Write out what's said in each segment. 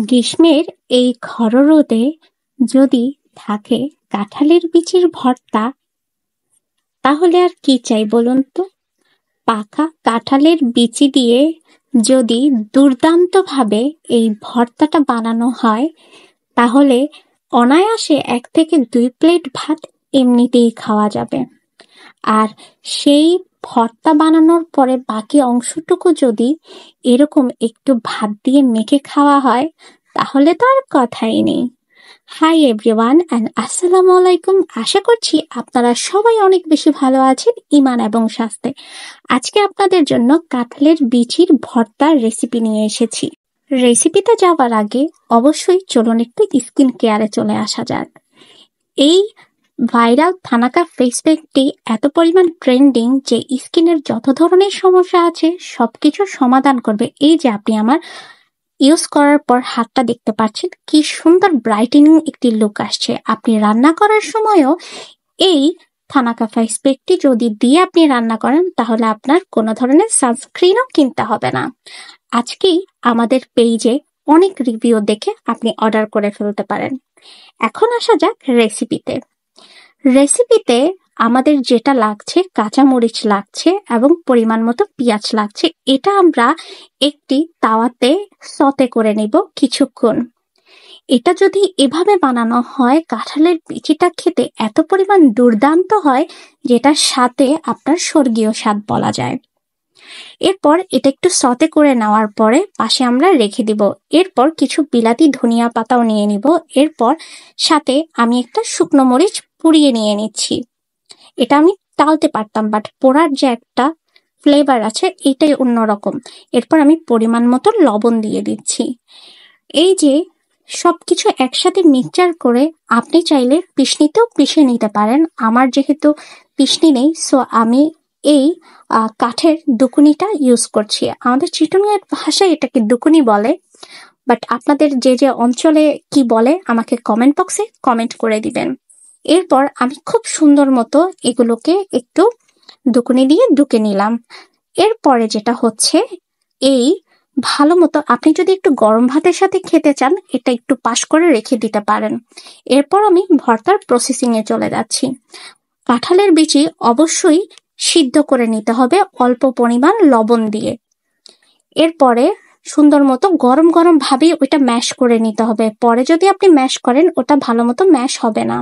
গ্রীষ্মের এই খর রোদে যদি থাকে কাঁঠালের বিচির ভর্তা, তাহলে আর কি চাই বলুন তো। পাকা কাঁঠালের বিচি দিয়ে যদি দুর্দান্তভাবে এই ভর্তাটা বানানো হয়, তাহলে অনায়াসে 1 থেকে 2 প্লেট ভাত এমনিতেই খাওয়া যাবে। আর সেই ভর্তা বানানোর পরে বাকি অংশটুকু যদি এরকম একটু ভাত দিয়ে মেখে খাওয়া হয়, তাহলে তো আর কথাই নেই। হাই এভরিওয়ান অ্যান্ড আসসালামু আলাইকুম। আশা করছি আপনারা সবাই অনেক বেশি ভালো আছেন ইমান এবং স্বাস্থ্যে। আজকে আপনাদের জন্য কাঁঠালের বিচির ভর্তার রেসিপি নিয়ে এসেছি। রেসিপিতে যাওয়ার আগে অবশ্যই চলুন একটু স্কিন কেয়ারে চলে আসা যাক। এই ভাইরাল থানাকা ফেস প্যাকটি এত পরিমাণ ট্রেন্ডিং যে স্কিনের যত ধরনের সমস্যা আছে সবকিছুর সমাধান করবে। এই যে আপনি আমার ইউজ করার পর হাতটা দেখতে পাচ্ছেন, কি সুন্দর ব্রাইটেনিং একটি লুক আসছে। আপনি রান্না করার সময়ও এই থানাকা ফেস প্যাকটি যদি দিয়ে আপনি রান্না করেন, তাহলে আপনার কোনো ধরনের সানস্ক্রিনও কিনতে হবে না। আজকেই আমাদের পেজে অনেক রিভিউ দেখে আপনি অর্ডার করে ফেলতে পারেন। এখন আসা যাক রেসিপিতে আমাদের যেটা লাগছে, কাঁচামরিচ লাগছে এবং পরিমাণ মতো পেঁয়াজ লাগছে। এটা আমরা একটি তাওয়াতে সতে করে নেব কিছুক্ষণ। এটা যদি এভাবে বানানো হয়, কাঁঠালের বিচিটা খেতে এত পরিমাণ দুর্দান্ত হয়, যেটার সাথে আপনার স্বর্গীয় স্বাদ বলা যায়। এরপর এটা একটু সতে করে নেওয়ার পরে পাশে আমরা রেখে দিব। এরপর কিছু বিলাতি ধনিয়া পাতাও নিয়ে নিব। এরপর সাথে আমি একটা শুকনো মরিচ পুড়িয়ে নিয়ে নিচ্ছি। এটা আমি টালতে পারতাম, বাট পোড়ার যে একটা ফ্লেভার আছে এটাই অন্যরকম। এরপর আমি পরিমাণ মতো লবণ দিয়ে দিচ্ছি। এই যে সবকিছু একসাথে মিক্সচার করে আপনি চাইলে পিষনিতেও পিষে নিতে পারেন। আমার যেহেতু পিষনি নেই, সো আমি এই কাঠের দুকুনিটা ইউজ করছি। আমাদের চিটংয়ের ভাষায় এটাকে দুকুনি বলে, বাট আপনাদের যে যে অঞ্চলে কি বলে আমাকে কমেন্ট বক্সে কমেন্ট করে দিবেন। এরপর আমি খুব সুন্দর মতো এগুলোকে একটু দুকুনি দিয়ে ডুকে নিলাম। এরপরে যেটা হচ্ছে, এই ভালো মতো আপনি যদি একটু গরম ভাতের সাথে খেতে চান, এটা একটু পাশ করে রেখে দিতে পারেন। এরপর আমি ভর্তার প্রসেসিং এ চলে যাচ্ছি। কাঁঠালের বিচি অবশ্যই সিদ্ধ করে নিতে হবে অল্প পরিমাণ লবণ দিয়ে। এরপরে সুন্দর মতো গরম গরম ভাবে ওইটা ম্যাশ করে নিতে হবে। পরে যদি আপনি ম্যাশ করেন, ওটা ভালো মতো ম্যাশ হবে না।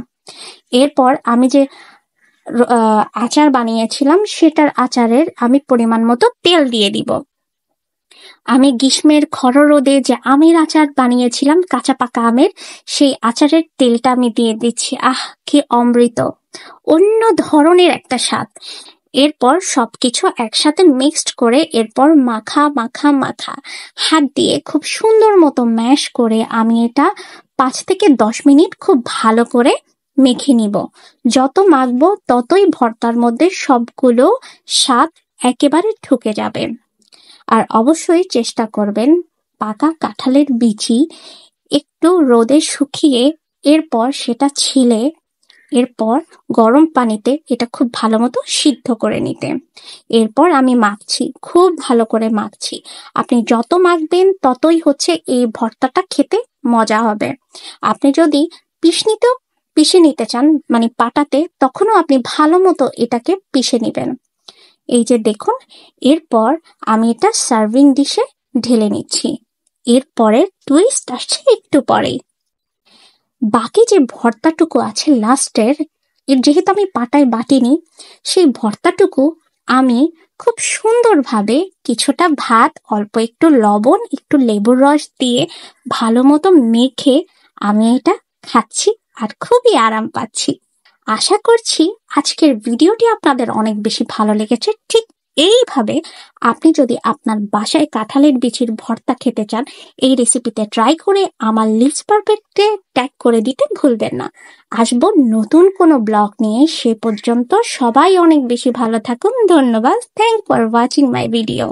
এরপর আমি যে আচার বানিয়েছিলাম, সেটার আচারের আমি পরিমাণ মতো তেল দিয়ে দিব। আমি গ্রীষ্মের খর রোদে যে আমের আচার বানিয়েছিলাম, কাঁচা পাকা আমের, সেই আচারের তেলটা আমি দিয়ে দিচ্ছি। আহ, কি অমৃত, অন্য ধরনের একটা স্বাদ। এরপর সবকিছু একসাথে মিক্সড করে এরপর মাখা মাখা মাখা হাত দিয়ে খুব সুন্দর মতো ম্যাশ করে আমি এটা 5 থেকে 10 মিনিট খুব ভালো করে মেখে নিব। যত মাখবো ততই ভর্তার মধ্যে সবগুলো স্বাদ একেবারে ঢুকে যাবে। আর অবশ্যই চেষ্টা করবেন পাকা কাঁঠালের বিচি একটু রোদে শুকিয়ে এরপর সেটা ছিলে এরপর গরম পানিতে এটা খুব ভালো মতো সিদ্ধ করে নিতে। এরপর আমি মাখছি, খুব ভালো করে মাখছি। আপনি যত মাখবেন ততই হচ্ছে এই ভর্তাটা খেতে মজা হবে। আপনি যদি পিষনিতেও পিষে নিতে চান, মানে পাটাতে, তখনও আপনি ভালো মতো এটাকে পিষে নেবেন। এই যে দেখুন, এরপর আমি এটা সার্ভিং ডিশে ঢেলে নিচ্ছি। এরপরে টুইস্ট আসছে একটু পরেই। বাকি যে ভর্তাটুকু আছে লাস্টের, যেহেতু আমি পাটায় বাটিনি, সেই ভর্তাটুকু আমি খুব সুন্দরভাবে কিছুটা ভাত, অল্প একটু লবণ, একটু লেবুর রস দিয়ে ভালো মতো মেখে আমি এটা খাচ্ছি আর খুবই আরাম পাচ্ছি। আশা করছি আজকের ভিডিওটি আপনাদের অনেক বেশি ভালো লেগেছে। ঠিক এইভাবে আপনি যদি আপনার বাসায় কাঁঠালের বিচির ভর্তা খেতে চান, এই রেসিপিতে ট্রাই করে আমার লিভস পারফেক্টে ট্যাগ করে দিতে ভুলবেন না। আসবো নতুন কোনো ব্লগ নিয়ে, সে পর্যন্ত সবাই অনেক বেশি ভালো থাকুন। ধন্যবাদ। Thank for watching my video.